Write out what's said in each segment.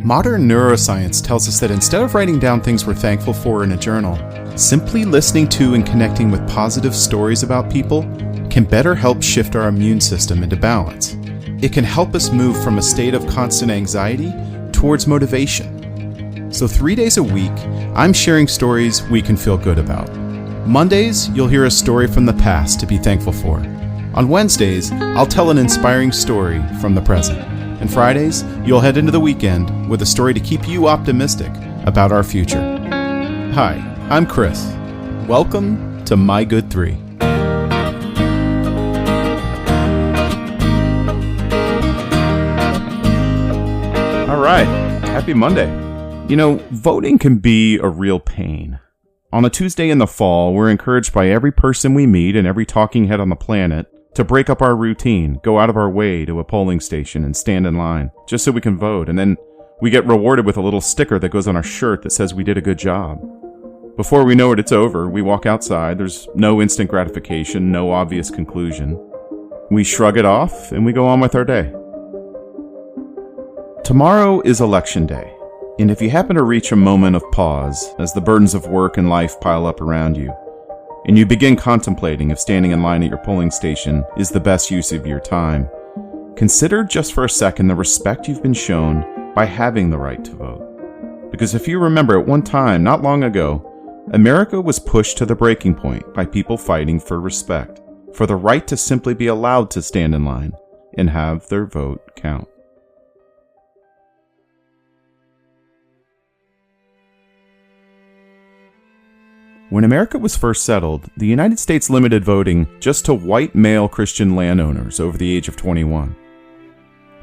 Modern neuroscience tells us that instead of writing down things we're thankful for in a journal, simply listening to and connecting with positive stories about people can better help shift our immune system into balance. It can help us move from a state of constant anxiety towards motivation. So 3 days a week, I'm sharing stories we can feel good about. Mondays, you'll hear a story from the past to be thankful for. On Wednesdays, I'll tell an inspiring story from the present. And Fridays, you'll head into the weekend with a story to keep you optimistic about our future. Hi, I'm Chris. Welcome to My Good 3. All right, happy Monday. You know, voting can be a real pain. On a Tuesday in the fall, we're encouraged by every person we meet and every talking head on the planet to break up our routine, go out of our way to a polling station and stand in line, just so we can vote, and then we get rewarded with a little sticker that goes on our shirt that says we did a good job. Before we know it, it's over. We walk outside, there's no instant gratification, no obvious conclusion. We shrug it off, and we go on with our day. Tomorrow is Election Day, and if you happen to reach a moment of pause as the burdens of work and life pile up around you, and you begin contemplating if standing in line at your polling station is the best use of your time, consider just for a second the respect you've been shown by having the right to vote. Because if you remember, at one time, not long ago, America was pushed to the breaking point by people fighting for respect, for the right to simply be allowed to stand in line and have their vote count. When America was first settled, the United States limited voting just to white male Christian landowners over the age of 21.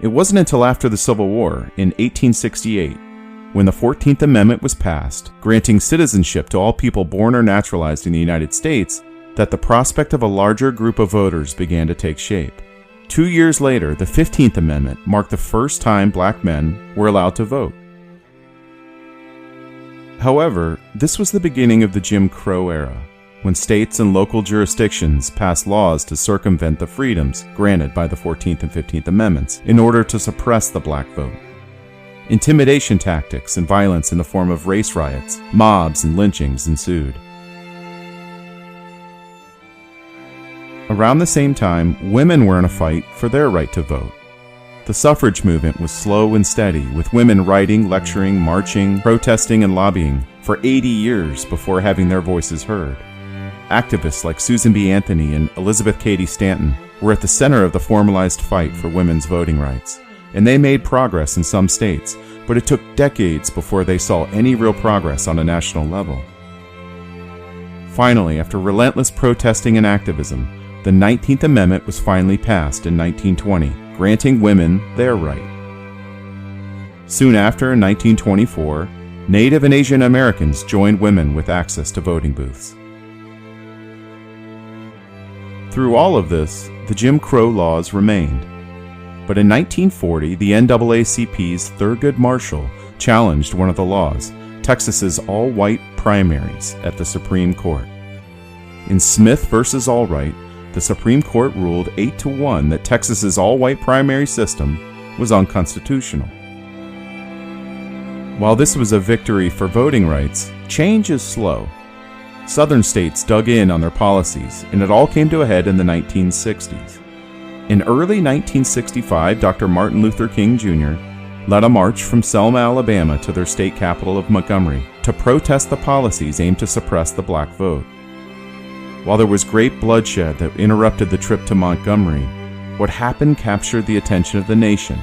It wasn't until after the Civil War, in 1868, when the 14th Amendment was passed, granting citizenship to all people born or naturalized in the United States, that the prospect of a larger group of voters began to take shape. 2 years later, the 15th Amendment marked the first time black men were allowed to vote. However, this was the beginning of the Jim Crow era, when states and local jurisdictions passed laws to circumvent the freedoms granted by the 14th and 15th Amendments in order to suppress the black vote. Intimidation tactics and violence in the form of race riots, mobs, and lynchings ensued. Around the same time, women were in a fight for their right to vote. The suffrage movement was slow and steady, with women writing, lecturing, marching, protesting, and lobbying for 80 years before having their voices heard. Activists like Susan B. Anthony and Elizabeth Cady Stanton were at the center of the formalized fight for women's voting rights, and they made progress in some states, but it took decades before they saw any real progress on a national level. Finally, after relentless protesting and activism, the 19th Amendment was finally passed in 1920, granting women their right. Soon after, in 1924, Native and Asian Americans joined women with access to voting booths. Through all of this, the Jim Crow laws remained. But in 1940, the NAACP's Thurgood Marshall challenged one of the laws, Texas's all-white primaries, at the Supreme Court. In Smith v. Allwright, the Supreme Court ruled 8-1 that Texas's all-white primary system was unconstitutional. While this was a victory for voting rights, change is slow. Southern states dug in on their policies, and it all came to a head in the 1960s. In early 1965, Dr. Martin Luther King Jr. led a march from Selma, Alabama to their state capital of Montgomery to protest the policies aimed to suppress the black vote. While there was great bloodshed that interrupted the trip to Montgomery, what happened captured the attention of the nation,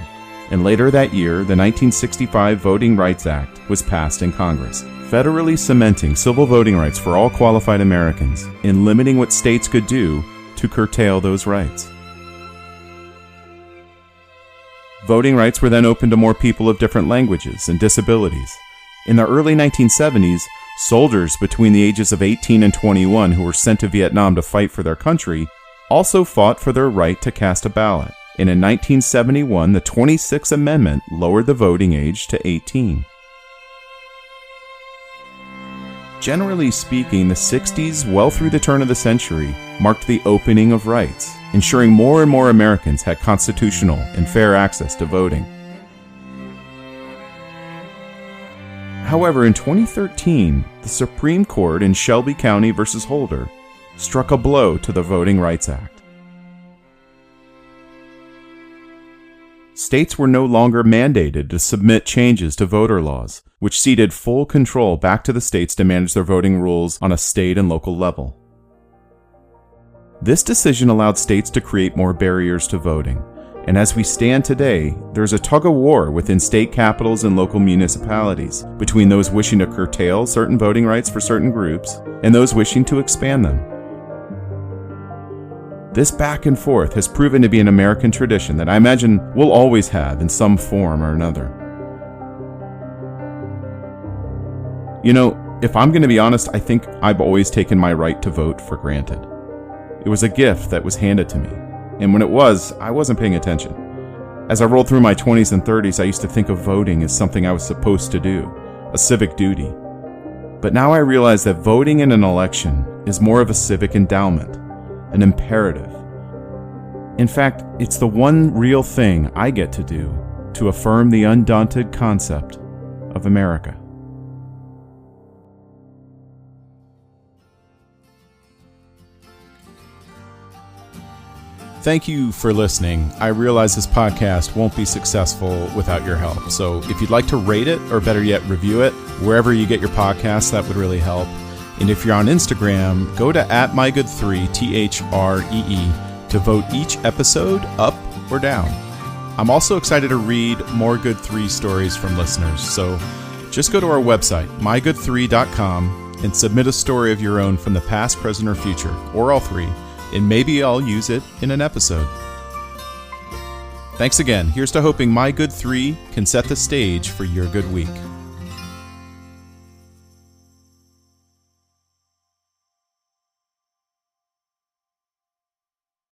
and later that year, the 1965 Voting Rights Act was passed in Congress, federally cementing civil voting rights for all qualified Americans and limiting what states could do to curtail those rights. Voting rights were then opened to more people of different languages and disabilities. In the early 1970s, soldiers between the ages of 18 and 21 who were sent to Vietnam to fight for their country also fought for their right to cast a ballot. And in 1971, the 26th Amendment lowered the voting age to 18. Generally speaking, the 60s, well through the turn of the century, marked the opening of rights, ensuring more and more Americans had constitutional and fair access to voting. However, in 2013, the Supreme Court in Shelby County versus Holder struck a blow to the Voting Rights Act. States were no longer mandated to submit changes to voter laws, which ceded full control back to the states to manage their voting rules on a state and local level. This decision allowed states to create more barriers to voting, and as we stand today, there's a tug-of-war within state capitals and local municipalities between those wishing to curtail certain voting rights for certain groups and those wishing to expand them. This back and forth has proven to be an American tradition that I imagine we'll always have in some form or another. You know, if I'm going to be honest, I think I've always taken my right to vote for granted. It was a gift that was handed to me, and when it was, I wasn't paying attention. As I rolled through my 20s and 30s, I used to think of voting as something I was supposed to do, a civic duty. But now I realize that voting in an election is more of a civic endowment, an imperative. In fact, it's the one real thing I get to do to affirm the undaunted concept of America. Thank you for listening. I realize this podcast won't be successful without your help. So if you'd like to rate it, or better yet, review it, wherever you get your podcasts, that would really help. And if you're on Instagram, go to @mygood3, THREE, to vote each episode up or down. I'm also excited to read more Good 3 stories from listeners. So just go to our website, mygood3.com, and submit a story of your own from the past, present, or future, or all three. And maybe I'll use it in an episode. Thanks again. Here's to hoping My Good 3 can set the stage for your good week.